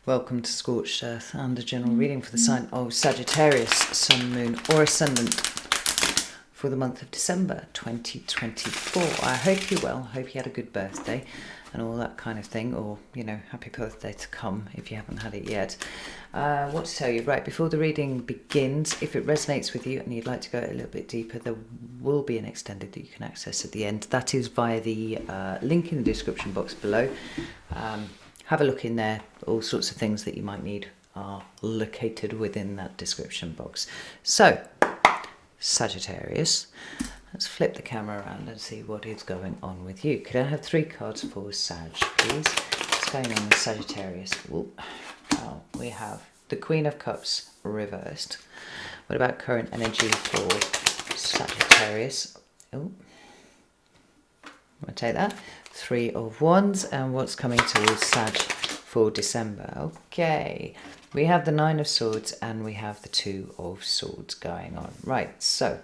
Welcome to Scorched Earth and a general reading for the sign of Sagittarius, Sun, Moon or Ascendant for the month of December 2024. I hope you're well, hope you had a good birthday and all that kind of thing, or, you know, happy birthday to come if you haven't had it yet. What to tell you, right, before the reading begins, if it resonates with you and you'd like to go a little bit deeper, there will be an extended that you can access at the end. That is via the link in the description box below. Have a look in there. All sorts of things that you might need are located within that description box. So, Sagittarius, let's flip the camera around and see what is going on with you. Could I have 3 cards for Sag, please? What's going on with Sagittarius? Well, we have the Queen of Cups reversed. What about current energy for Sagittarius? Oh, I'll take that. 3 of Wands, and what's coming towards Sag for December? Okay, we have the 9 of Swords and we have the 2 of Swords going on. Right, so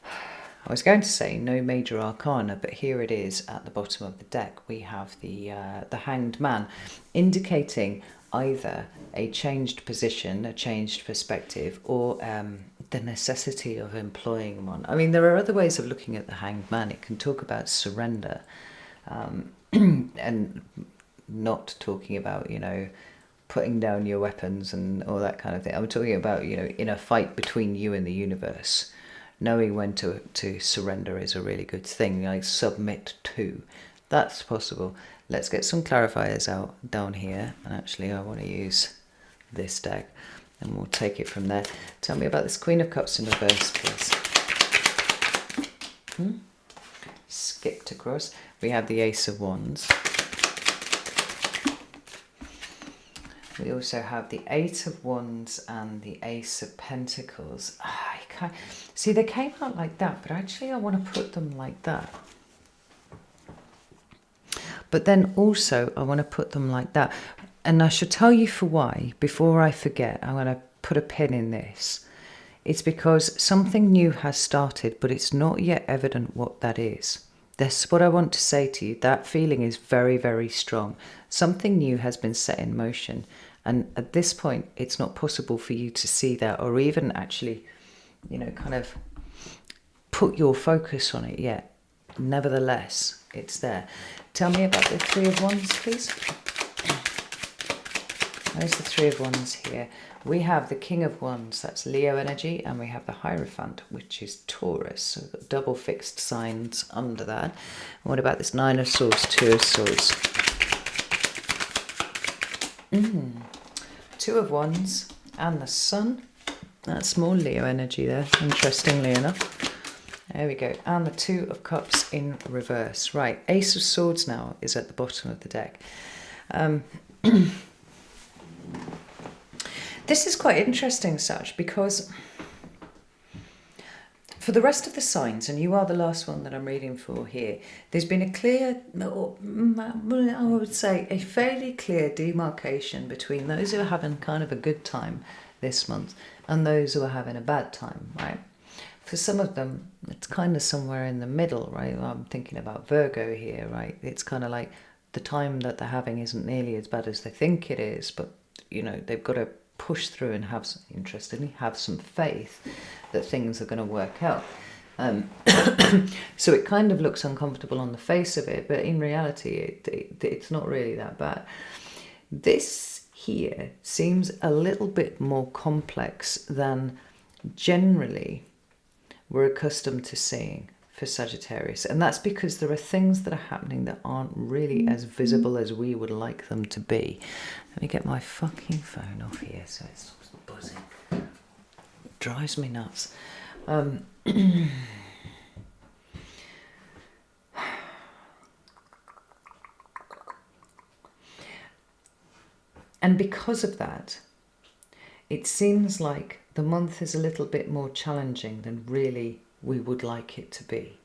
I was going to say no major arcana, but here it is at the bottom of the deck. We have the Hanged Man, indicating either a changed position, a changed perspective, or the necessity of employing one. I mean, there are other ways of looking at the Hanged Man. It can talk about surrender, and not talking about, you know, putting down your weapons and all that kind of thing. I'm talking about, you know, in a fight between you and the universe, knowing when to surrender is a really good thing, like submit to. That's possible. Let's get some clarifiers out down here, and actually I want to use this deck and we'll take it from there. Tell me about this Queen of Cups in reverse, please. Skipped across. We have the Ace of Wands. We also have the 8 of Wands and the Ace of Pentacles. See, they came out like that, but actually I want to put them like that. But then also I want to put them like that. And I should tell you for why. Before I forget, I'm going to put a pin in this. It's because something new has started, but it's not yet evident what that is. That's what I want to say to you. That feeling is very, very strong. Something new has been set in motion. And at this point, it's not possible for you to see that, or even actually, you know, kind of put your focus on it yet. Nevertheless, it's there. Tell me about the 3 of Wands, please. There's the 3 of Wands here. We have the King of Wands, that's Leo energy, and we have the Hierophant, which is Taurus. So we've got double fixed signs under that. And what about this 9 of Swords, 2 of Swords? 2 of Wands and the Sun. That's more Leo energy there, interestingly enough. There we go. And the 2 of Cups in reverse. Right, Ace of Swords now is at the bottom of the deck. This is quite interesting, Sag, because for the rest of the signs, and you are the last one that I'm reading for here, there's been a clear, I would say, a fairly clear demarcation between those who are having kind of a good time this month and those who are having a bad time, right? For some of them, it's kind of somewhere in the middle, right? I'm thinking about Virgo here, right? It's kind of like the time that they're having isn't nearly as bad as they think it is, but, you know, they've got to push through and have some, interestingly, have some faith that things are going to work out. So it kind of looks uncomfortable on the face of it, but in reality, it's not really that bad. This here seems a little bit more complex than generally we're accustomed to seeing for Sagittarius, and that's because there are things that are happening that aren't really as visible as we would like them to be. Let me get my fucking phone off here so it stops buzzing. It drives me nuts. And because of that, it seems like the month is a little bit more challenging than really we would like it to be.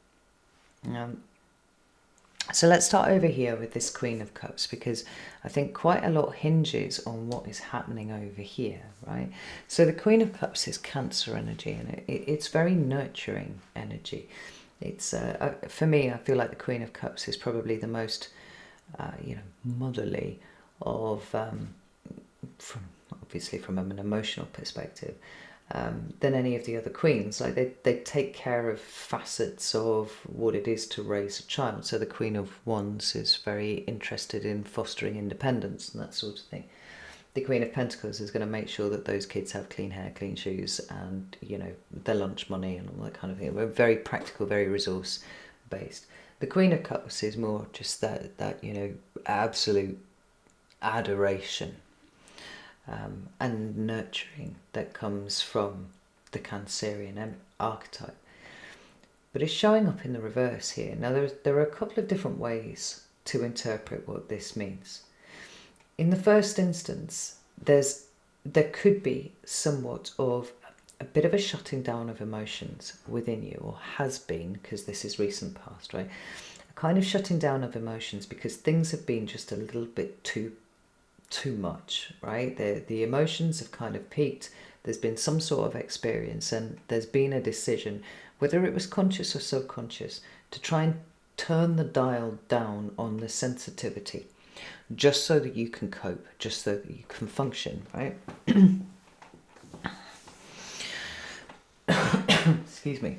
So let's start over here with this Queen of Cups, because I think quite a lot hinges on what is happening over here, right? So the Queen of Cups is Cancer energy, and it's very nurturing energy. It's for me, I feel like the Queen of Cups is probably the most, motherly of obviously from an emotional perspective, than any of the other queens. Like they take care of facets of what it is to raise a child. So the Queen of Wands is very interested in fostering independence and that sort of thing. The Queen of Pentacles is going to make sure that those kids have clean hair, clean shoes, and their lunch money and all that kind of thing. We're very practical, very resource based. The Queen of Cups is more just that absolute adoration and nurturing that comes from the Cancerian archetype. But it's showing up in the reverse here. Now there are a couple of different ways to interpret what this means. In the first instance, there could be somewhat of a bit of a shutting down of emotions within you, or has been, because this is recent past, right? A kind of shutting down of emotions because things have been just a little bit too much, right? The emotions have kind of peaked. There's been some sort of experience, and there's been a decision, whether it was conscious or subconscious, to try and turn the dial down on the sensitivity, just so that you can cope, just so that you can function, right? Excuse me.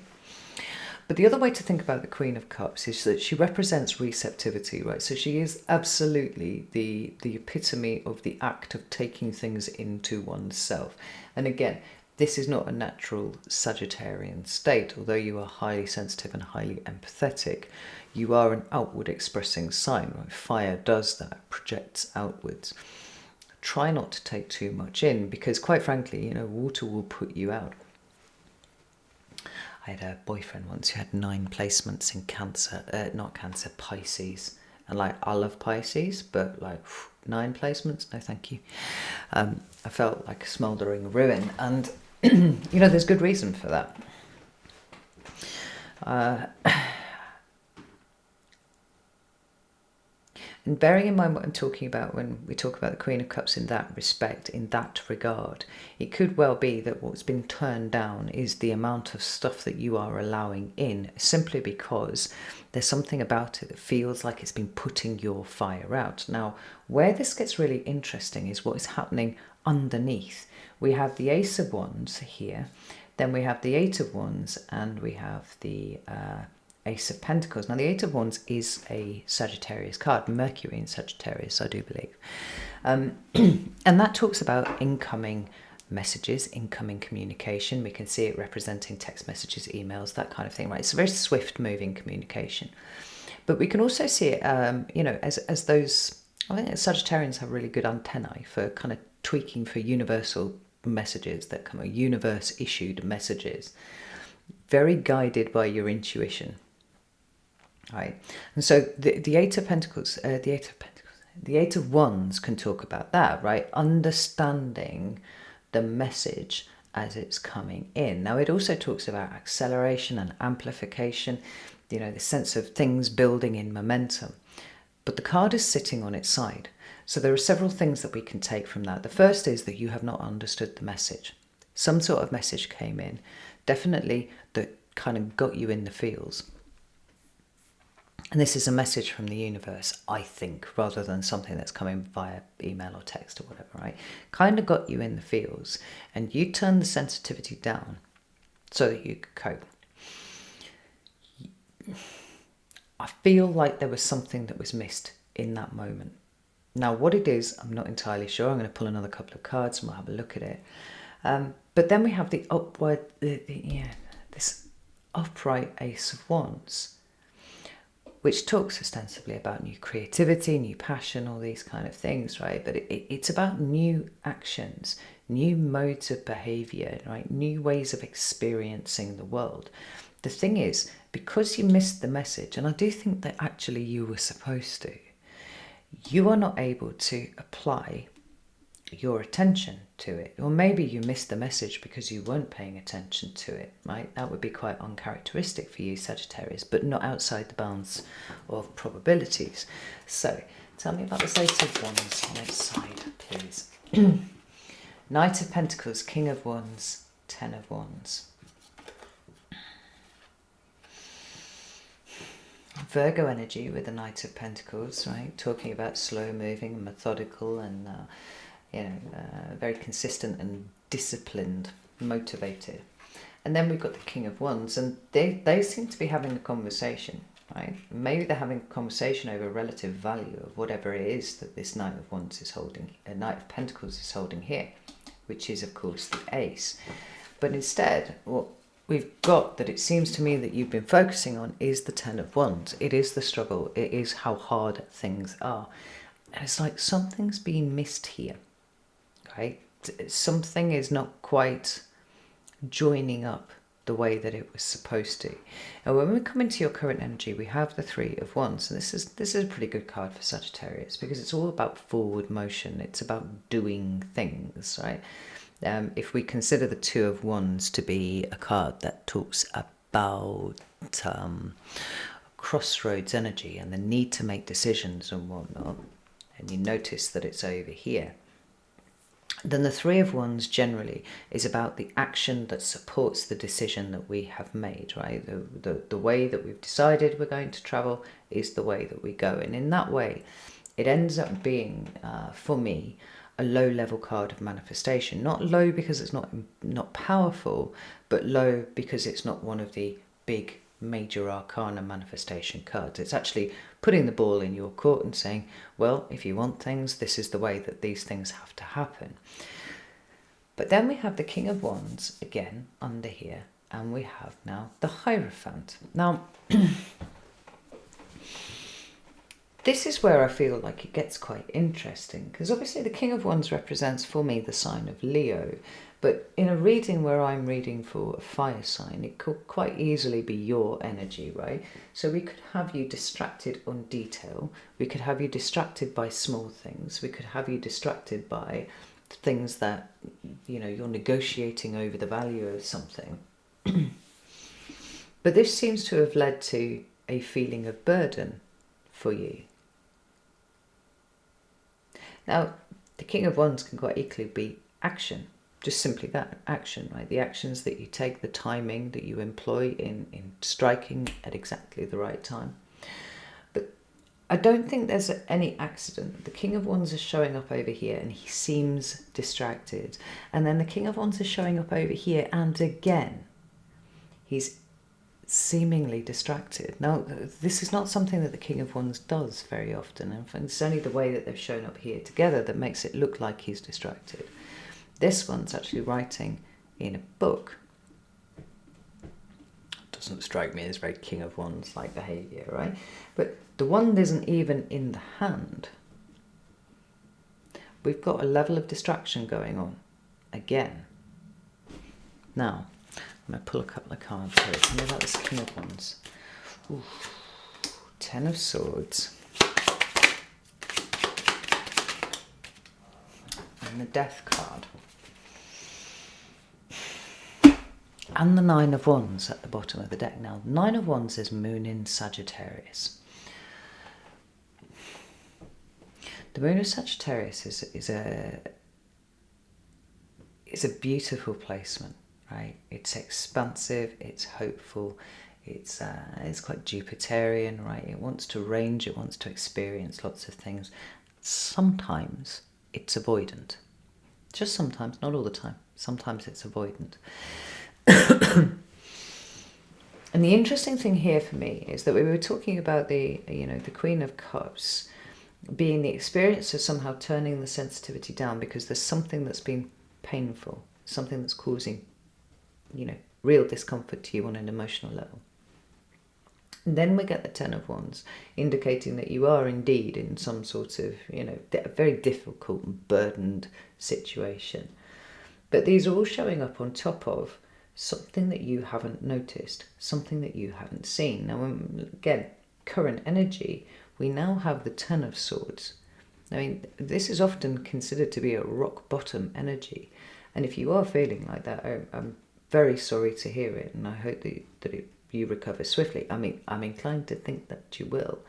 But the other way to think about the Queen of Cups is that she represents receptivity, right? So she is absolutely the epitome of the act of taking things into oneself. And again, this is not a natural Sagittarian state. Although you are highly sensitive and highly empathetic, you are an outward expressing sign, right? Fire does that, projects outwards. Try not to take too much in, because quite frankly, water will put you out. I had a boyfriend once who had 9 placements in Pisces. And I love Pisces, but 9 placements, no thank you. I felt like a smouldering ruin, and there's good reason for that. And bearing in mind what I'm talking about when we talk about the Queen of Cups in that respect, in that regard, it could well be that what's been turned down is the amount of stuff that you are allowing in, simply because there's something about it that feels like it's been putting your fire out. Now, where this gets really interesting is what is happening underneath. We have the Ace of Wands here, then we have the Eight of Wands, and we have the Ace of Pentacles. Now the Eight of Wands is a Sagittarius card, Mercury in Sagittarius, I do believe. And that talks about incoming messages, incoming communication. We can see it representing text messages, emails, that kind of thing, right? It's a very swift moving communication. But we can also see it, as those, I think Sagittarians have really good antennae for kind of tweaking for universal messages that come, universe issued messages, very guided by your intuition. Right, and so the Eight of Pentacles, the Eight of Wands can talk about that, right? Understanding the message as it's coming in. Now, it also talks about acceleration and amplification, the sense of things building in momentum. But the card is sitting on its side. So there are several things that we can take from that. The first is that you have not understood the message. Some sort of message came in, definitely, that kind of got you in the feels. And this is a message from the universe, I think, rather than something that's coming via email or text or whatever, right? Kind of got you in the feels, and you turned the sensitivity down so that you could cope. I feel like there was something that was missed in that moment. Now, what it is, I'm not entirely sure. I'm going to pull another couple of cards and we'll have a look at it. But then we have the upward, this upright Ace of Wands, which talks ostensibly about new creativity, new passion, all these kind of things, right? But it's about new actions, new modes of behavior, right? New ways of experiencing the world. The thing is, because you missed the message, and I do think that actually you were supposed to, you are not able to apply your attention to it. Or maybe you missed the message because you weren't paying attention to it, right? That would be quite uncharacteristic for you, Sagittarius, but not outside the bounds of probabilities. So, tell me about this Eight of Wands on its side, please. Knight of Pentacles, King of Wands, Ten of Wands. Virgo energy with the Knight of Pentacles, right? Talking about slow moving, methodical, and very consistent and disciplined, motivated. And then we've got the King of Wands, and they seem to be having a conversation, right? Maybe they're having a conversation over relative value of whatever it is that this Knight of Wands is holding, a Knight of Pentacles is holding here, which is, of course, the Ace. But instead, what we've got that it seems to me that you've been focusing on is the Ten of Wands. It is the struggle. It is how hard things are. And it's like something's being missed here, right? Something is not quite joining up the way that it was supposed to. And when we come into your current energy, we have the Three of Wands. And this is a pretty good card for Sagittarius because it's all about forward motion. It's about doing things, right? If we consider the Two of Wands to be a card that talks about crossroads energy and the need to make decisions and whatnot, and you notice that it's over here, then the Three of Wands generally is about the action that supports the decision that we have made, right? The way that we've decided we're going to travel is the way that we go. And in that way, it ends up being, for me, a low-level card of manifestation. Not low because it's not powerful, but low because it's not one of the big major arcana manifestation cards. It's actually putting the ball in your court and saying, well, if you want things, this is the way that these things have to happen. But then we have the King of Wands again under here, and we have now the Hierophant. Now, this is where I feel like it gets quite interesting, because obviously the King of Wands represents for me the sign of Leo, but in a reading where I'm reading for a fire sign, it could quite easily be your energy, right? So we could have you distracted on detail, we could have you distracted by small things, we could have you distracted by things that, you're negotiating over the value of something. But this seems to have led to a feeling of burden for you. Now, the King of Wands can quite equally be action. Just simply that, action, right? The actions that you take, the timing that you employ in striking at exactly the right time. But I don't think there's any accident. The King of Wands is showing up over here and he seems distracted. And then the King of Wands is showing up over here and again, he's seemingly distracted. Now, this is not something that the King of Wands does very often. In fact, it's only the way that they've shown up here together that makes it look like he's distracted. This one's actually writing in a book. Doesn't strike me as very King of Wands like behaviour, right? But the wand isn't even in the hand. We've got a level of distraction going on again. Now, I'm going to pull a couple of cards here. Tell me about this King of Wands. Ooh, Ten of Swords. And the Death card. And the Nine of Wands at the bottom of the deck. Now, Nine of Wands is Moon in Sagittarius. The Moon of Sagittarius is a beautiful placement, right? It's expansive, it's hopeful, it's quite Jupiterian, right? It wants to range, it wants to experience lots of things. Sometimes it's avoidant. Just sometimes, not all the time. Sometimes it's avoidant. And the interesting thing here for me is that we were talking about the Queen of Cups being the experience of somehow turning the sensitivity down because there's something that's been painful, something that's causing, real discomfort to you on an emotional level. And then we get the Ten of Wands, indicating that you are indeed in some sort of, a very difficult and burdened situation. But these are all showing up on top of something that you haven't noticed, something that you haven't seen. Now, again, current energy, we now have the Ten of Swords. I mean, this is often considered to be a rock bottom energy. And if you are feeling like that, I'm very sorry to hear it. And I hope that you recover swiftly. I mean, I'm inclined to think that you will.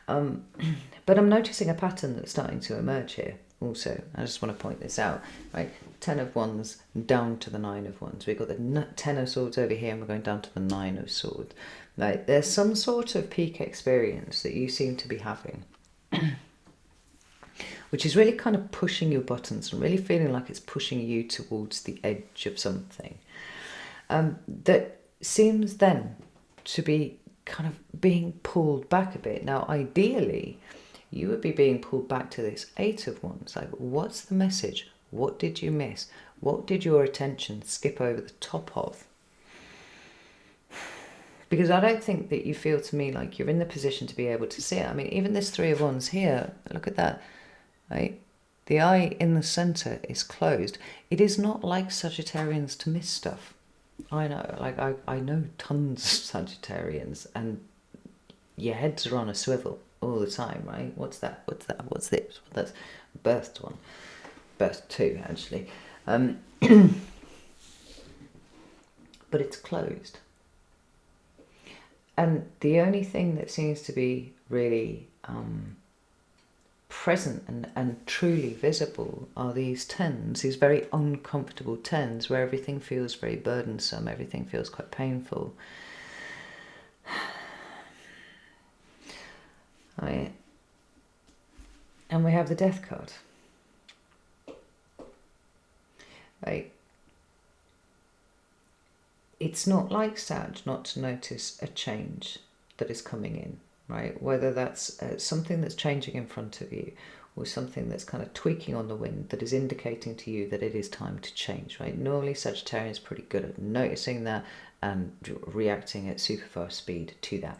But I'm noticing a pattern that's starting to emerge here. Also, I just want to point this out, right? Ten of Wands down to the Nine of Wands. We've got the Ten of Swords over here and we're going down to the Nine of Swords. Right? There's some sort of peak experience that you seem to be having which is really kind of pushing your buttons and really feeling like it's pushing you towards the edge of something. That seems then to be kind of being pulled back a bit. Now, ideally, you would be being pulled back to this Eight of Wands. Like, what's the message? What did you miss? What did your attention skip over the top of? Because I don't think that you feel to me like you're in the position to be able to see it. I mean, even this Three of Wands here, look at that, right? The eye in the centre is closed. It is not like Sagittarians to miss stuff. I know, like I know tons of Sagittarians, and your heads are on a swivel all the time, right? What's that? What's that? What's this? Well, that's birthed one. Birthed two, actually. But it's closed. And the only thing that seems to be really present and truly visible are these tens, these very uncomfortable tens, where everything feels very burdensome, everything feels quite painful. Right. And we have the Death card. Right. It's not like Sag not to notice a change that is coming in, right? Whether that's something that's changing in front of you, or something that's kind of tweaking on the wind that is indicating to you that it is time to change, right? Normally Sagittarius is pretty good at noticing that and reacting at super fast speed to that.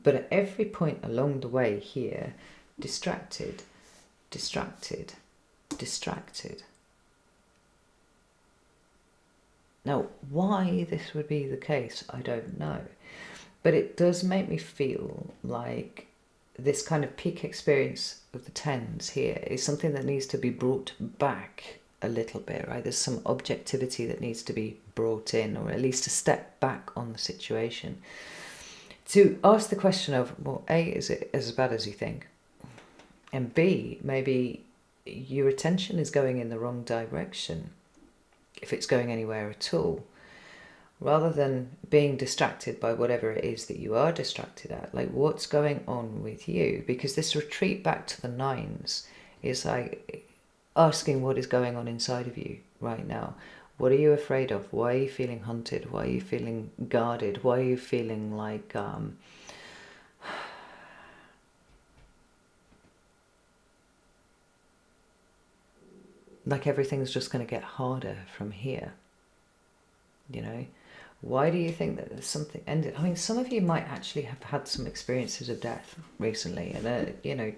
But at every point along the way here, distracted, distracted, distracted. Now, why this would be the case, I don't know. But it does make me feel like this kind of peak experience of the tens here is something that needs to be brought back a little bit, right? There's some objectivity that needs to be brought in, or at least a step back on the situation. To ask the question of, well, A, is it as bad as you think? And B, maybe your attention is going in the wrong direction, if it's going anywhere at all, rather than being distracted by whatever it is that you are distracted at. Like, what's going on with you? Because this retreat back to the nines is like asking what is going on inside of you right now. What are you afraid of? Why are you feeling hunted? Why are you feeling guarded? Why are you feeling like everything's just going to get harder from here? You know, why do you think that there's something ended? I mean, some of you might actually have had some experiences of death recently, and you know,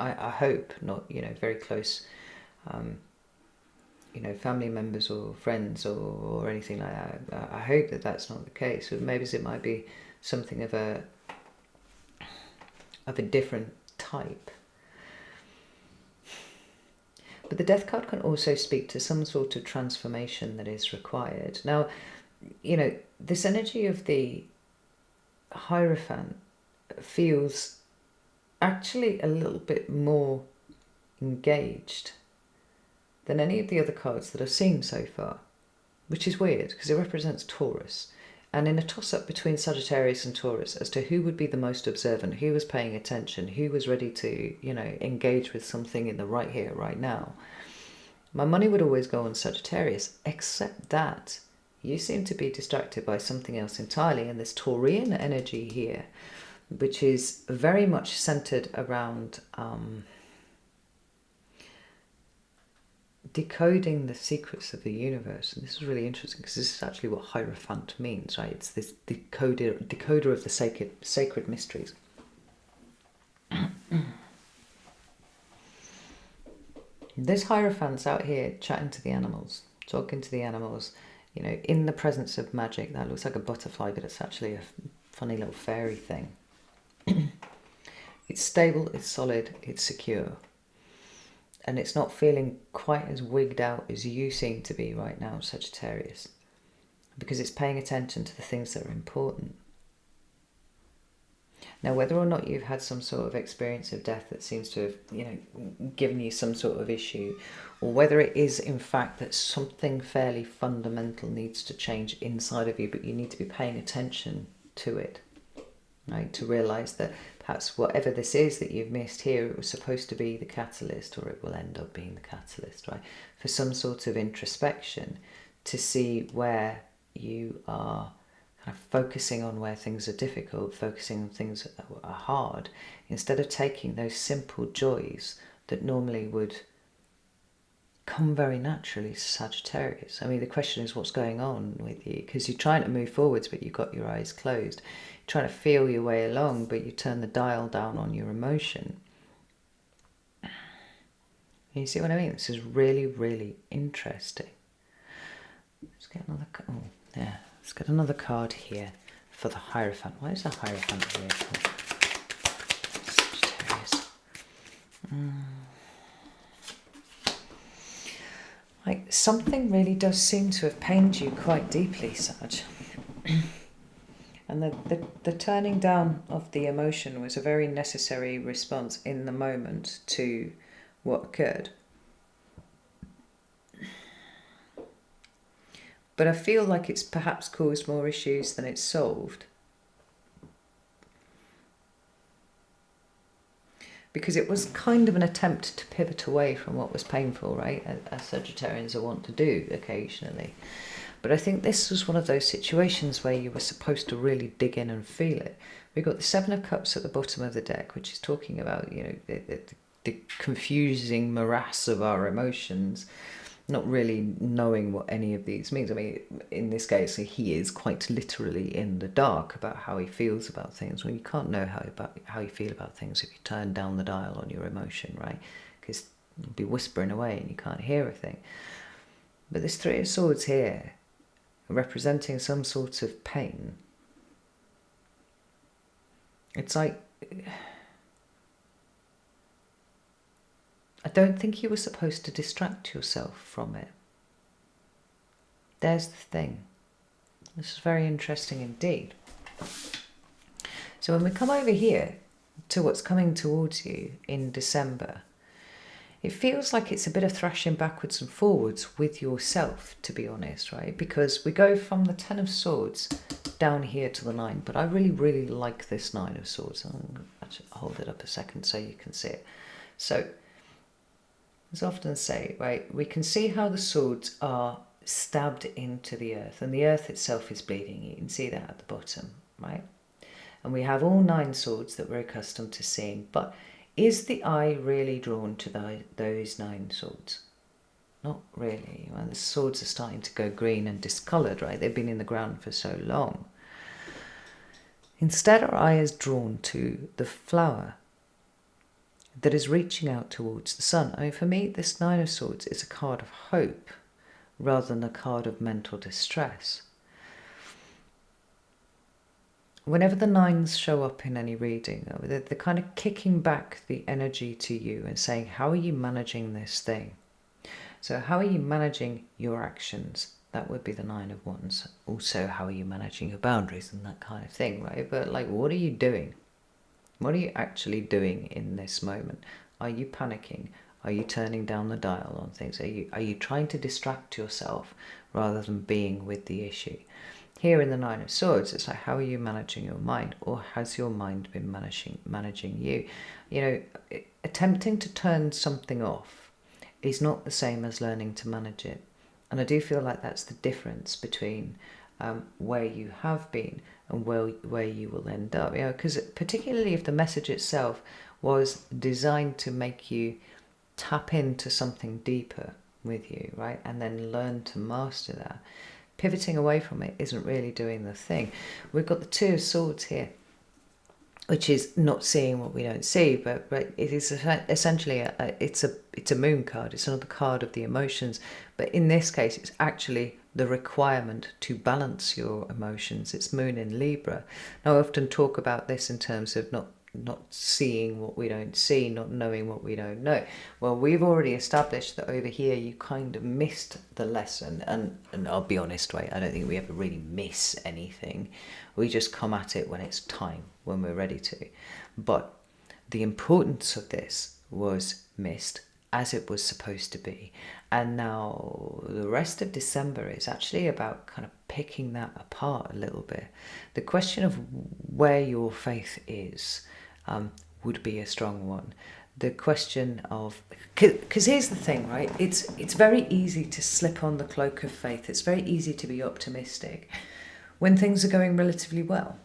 I hope not, you know, very close, you know, family members or friends or anything like that. I hope that that's not the case. Or maybe it might be something of a different type. But the Death card can also speak to some sort of transformation that is required. Now, you know, this energy of the Hierophant feels actually a little bit more engaged than any of the other cards that I've seen so far, which is weird because it represents Taurus. And in a toss-up between Sagittarius and Taurus as to who would be the most observant, who was paying attention, who was ready to, you know, engage with something in the right here, right now, my money would always go on Sagittarius, except that you seem to be distracted by something else entirely. And this Taurian energy here, which is very much centered around decoding the secrets of the universe. And this is really interesting because this is actually what Hierophant means, right? It's this decoder of the sacred mysteries. This Hierophant's out here chatting to the animals, talking to the animals, you know, in the presence of magic. That looks like a butterfly, but it's actually a funny little fairy thing. It's stable, it's solid, it's secure. And it's not feeling quite as wigged out as you seem to be right now, Sagittarius, because it's paying attention to the things that are important. Now, whether or not you've had some sort of experience of death that seems to have, you know, given you some sort of issue, or whether it is in fact that something fairly fundamental needs to change inside of you, but you need to be paying attention to it. right? To realise that perhaps whatever this is that you've missed here, it was supposed to be the catalyst, or it will end up being the catalyst, right? For some sort of introspection to see where you are kind of focusing on where things are difficult, focusing on things that are hard, instead of taking those simple joys that normally would come very naturally to Sagittarius. I mean, the question is what's going on with you, because you're trying to move forwards but you've got your eyes closed. You're trying to feel your way along but you turn the dial down on your emotion. You see what I mean? This is really, really interesting. Let's get another let's get another card here for the Hierophant. Why is the Hierophant here for Sagittarius? Like, something really does seem to have pained you quite deeply, Sag. And the turning down of the emotion was a very necessary response in the moment to what occurred. But I feel like it's perhaps caused more issues than it's solved. Because it was kind of an attempt to pivot away from what was painful, right? As Sagittarians are wont to do occasionally. But I think this was one of those situations where you were supposed to really dig in and feel it. We've got the Seven of Cups at the bottom of the deck, which is talking about, you know, the confusing morass of our emotions, not really knowing what any of these means. I mean, in this case, he is quite literally in the dark about how he feels about things. Well, you can't know how you feel about things if you turn down the dial on your emotion, right? Because you'll be whispering away and you can't hear a thing. But this Three of Swords here, representing some sort of pain, it's like, I don't think you were supposed to distract yourself from it. There's the thing. This is very interesting indeed. So when we come over here to what's coming towards you in December, it feels like it's a bit of thrashing backwards and forwards with yourself, to be honest, right? Because we go from the Ten of Swords down here to the Nine, but I really, really like this Nine of Swords. I'll actually hold it up a second so you can see it. So, as I often say, right, we can see how the swords are stabbed into the earth, and the earth itself is bleeding. You can see that at the bottom, right? And we have all 9 swords that we're accustomed to seeing, but is the eye really drawn to those 9 swords? Not really. Well, the swords are starting to go green and discoloured, right? They've been in the ground for so long. Instead, our eye is drawn to the flower that is reaching out towards the sun. I mean, for me, this Nine of Swords is a card of hope rather than a card of mental distress. Whenever the nines show up in any reading, they're kind of kicking back the energy to you and saying, how are you managing this thing? So how are you managing your actions? That would be the Nine of Wands. Also, how are you managing your boundaries and that kind of thing, right? But like, what are you doing? What are you actually doing in this moment? Are you panicking? Are you turning down the dial on things? Are you trying to distract yourself rather than being with the issue? Here in the Nine of Swords, it's like, how are you managing your mind? Or has your mind been managing you? You know, attempting to turn something off is not the same as learning to manage it. And I do feel like that's the difference between where you have been and where you will end up. You know, because particularly if the message itself was designed to make you tap into something deeper with you, right? And then learn to master that. Pivoting away from it isn't really doing the thing. We've got the Two of Swords here, which is not seeing what we don't see, but it is essentially it's a moon card. It's another card of the emotions, but in this case, it's actually the requirement to balance your emotions. It's moon in Libra. Now, I often talk about this in terms of not seeing what we don't see, not knowing what we don't know. Well, we've already established that over here you kind of missed the lesson, and I'll be honest, right, I don't think we ever really miss anything. We just come at it when it's time, when we're ready to. But the importance of this was missed, as it was supposed to be. And now the rest of December is actually about kind of picking that apart a little bit. The question of where your faith is would be a strong one. The question of, because here's the thing, right? It's very easy to slip on the cloak of faith. It's very easy to be optimistic when things are going relatively well.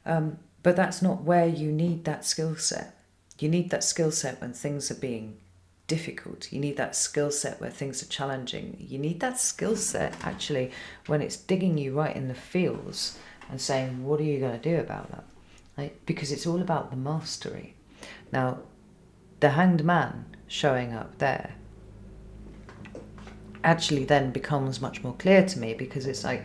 But that's not where you need that skill set. You need that skill set when things are being difficult. You need that skill set where things are challenging. You need that skill set actually when it's digging you right in the feels and saying, what are you going to do about that? Right? Because it's all about the mastery. Now, the Hanged Man showing up there actually then becomes much more clear to me, because it's like,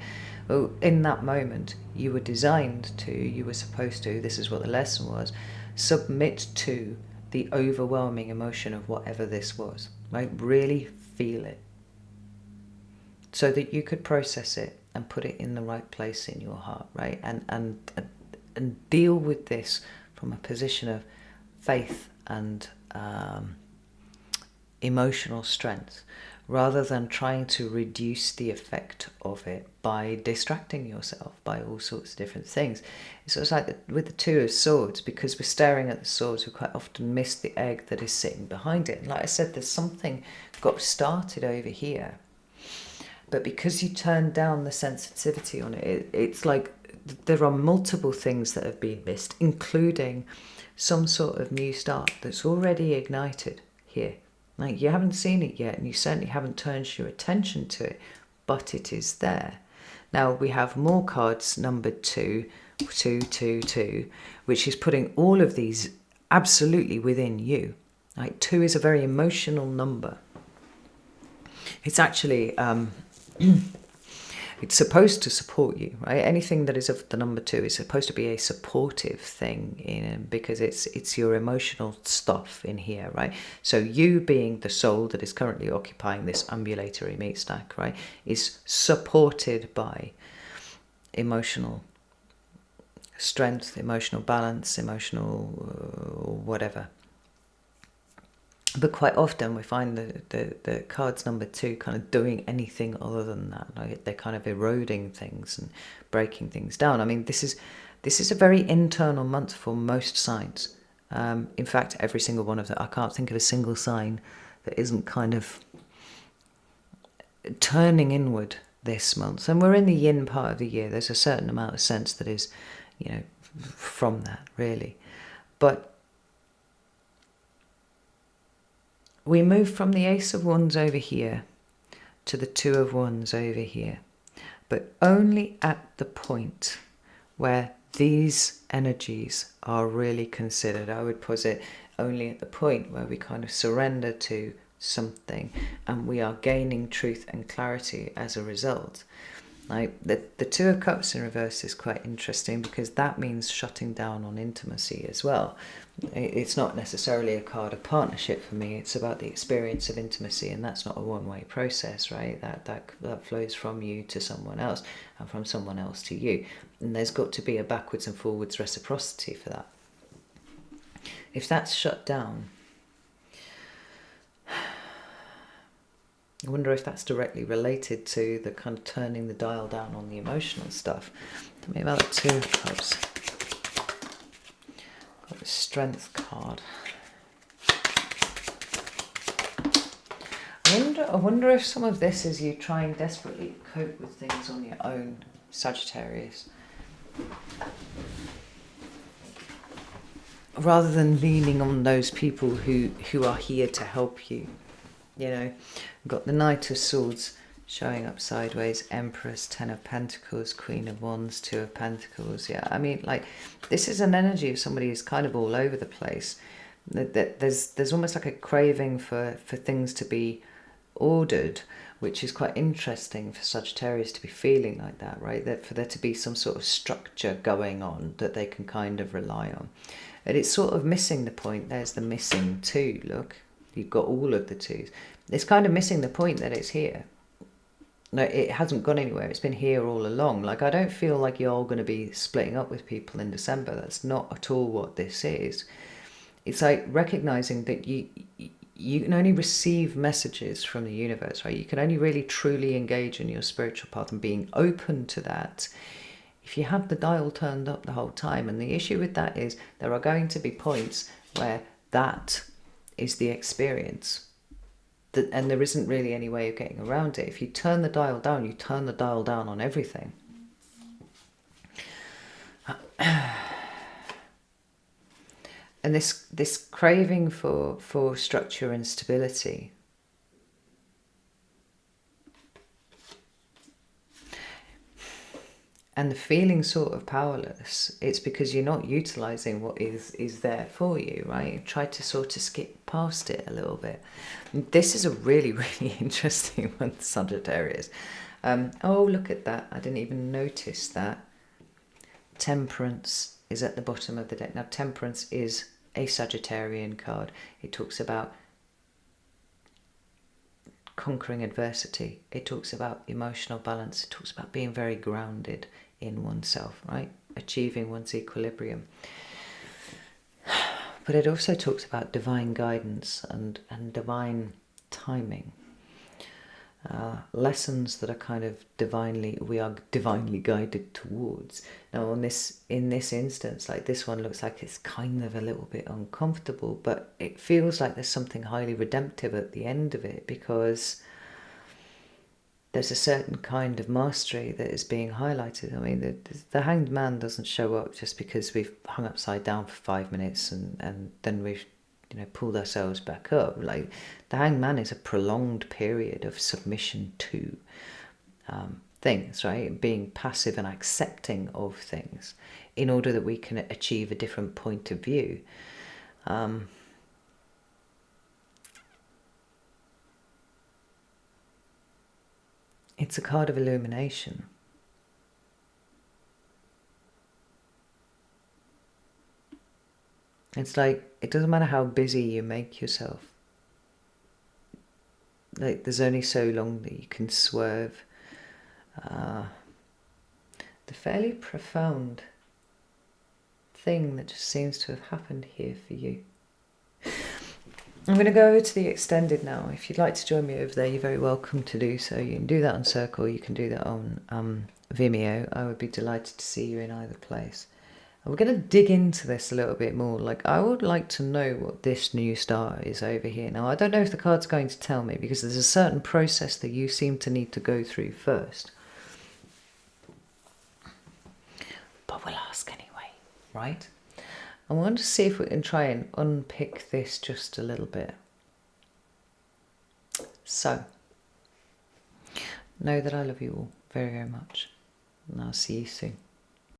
oh, in that moment you were designed to, you were supposed to, this is what the lesson was, submit to the overwhelming emotion of whatever this was, right? Really feel it so that you could process it and put it in the right place in your heart, right? And deal with this from a position of faith and emotional strength, rather than trying to reduce the effect of it by distracting yourself by all sorts of different things. So it's like with the Two of Swords, because we're staring at the swords, we quite often miss the egg that is sitting behind it. And like I said, there's something got started over here, but because you turned down the sensitivity on it, it's like there are multiple things that have been missed, including some sort of new start that's already ignited here. Like, you haven't seen it yet, and you certainly haven't turned your attention to it, but it is there. Now we have more cards numbered 2, 2, 2, 2, which is putting all of these absolutely within you. Like, 2 is a very emotional number. It's actually it's supposed to support you, right? Anything that is of the number 2 is supposed to be a supportive thing, because it's your emotional stuff in here, right? So you, being the soul that is currently occupying this ambulatory meat stack, right, is supported by emotional strength, emotional balance, emotional whatever. But quite often we find the cards number 2 kind of doing anything other than that. Like, they're kind of eroding things and breaking things down. I mean, this is a very internal month for most signs. In fact, every single one of them. I can't think of a single sign that isn't kind of turning inward this month. And we're in the yin part of the year. There's a certain amount of sense that is, from that, really. But we move from the Ace of Wands over here to the Two of Wands over here, but only at the point where these energies are really considered. I would posit only at the point where we kind of surrender to something and we are gaining truth and clarity as a result. Like, the Two of Cups in reverse is quite interesting, because that means shutting down on intimacy as well. It's not necessarily a card of partnership for me. It's about the experience of intimacy, and that's not a one-way process, right? That flows from you to someone else, and from someone else to you. And there's got to be a backwards and forwards reciprocity for that. If that's shut down, I wonder if that's directly related to the kind of turning the dial down on the emotional stuff. Tell me about the Two of Cups. Got the Strength card. I wonder if some of this is you trying desperately to cope with things on your own, Sagittarius, rather than leaning on those people who are here to help you. Got the Knight of Swords showing up sideways, Empress, Ten of Pentacles, Queen of Wands, Two of Pentacles. Yeah, I mean, like, this is an energy of somebody who's kind of all over the place. There's almost like a craving for things to be ordered, which is quite interesting for Sagittarius to be feeling like that, right? That for there to be some sort of structure going on that they can kind of rely on. And it's sort of missing the point. There's the missing 2, look. You've got all of the 2s. It's kind of missing the point that it's here. No, it hasn't gone anywhere. It's been here all along. Like, I don't feel like you're all going to be splitting up with people in December. That's not at all what this is. It's like recognizing that you can only receive messages from the universe, right? You can only really truly engage in your spiritual path and being open to that if you have the dial turned up the whole time. And the issue with that is there are going to be points where that is the experience. And there isn't really any way of getting around it. If you turn the dial down, you turn the dial down on everything. And this craving for structure and stability, and the feeling sort of powerless, it's because you're not utilizing what is there for you, right? Try to sort of skip past it a little bit. This is a really, really interesting one, Sagittarius. Oh, look at that. I didn't even notice that. Temperance is at the bottom of the deck. Now, Temperance is a Sagittarian card. It talks about conquering adversity. It talks about emotional balance. It talks about being very grounded in oneself, right? Achieving one's equilibrium. But it also talks about divine guidance and divine timing. Lessons that are kind of we are divinely guided towards. Now, in this instance, like this one looks like it's kind of a little bit uncomfortable, but it feels like there's something highly redemptive at the end of it, because there's a certain kind of mastery that is being highlighted. I mean, the Hanged Man doesn't show up just because we've hung upside down for 5 minutes and then we've pulled ourselves back up. Like, the Hanged Man is a prolonged period of submission to things, right? Being passive and accepting of things in order that we can achieve a different point of view. It's a card of illumination. It's like, it doesn't matter how busy you make yourself. Like, there's only so long that you can swerve. The fairly profound thing that just seems to have happened here for you. I'm going to go over to the extended now. If you'd like to join me over there, you're very welcome to do so. You can do that on Circle, you can do that on Vimeo. I would be delighted to see you in either place. And we're going to dig into this a little bit more. Like, I would like to know what this new star is over here. Now, I don't know if the card's going to tell me, because there's a certain process that you seem to need to go through first. But we'll ask anyway, right? I want to see if we can try and unpick this just a little bit. So, know that I love you all very, very much. And I'll see you soon.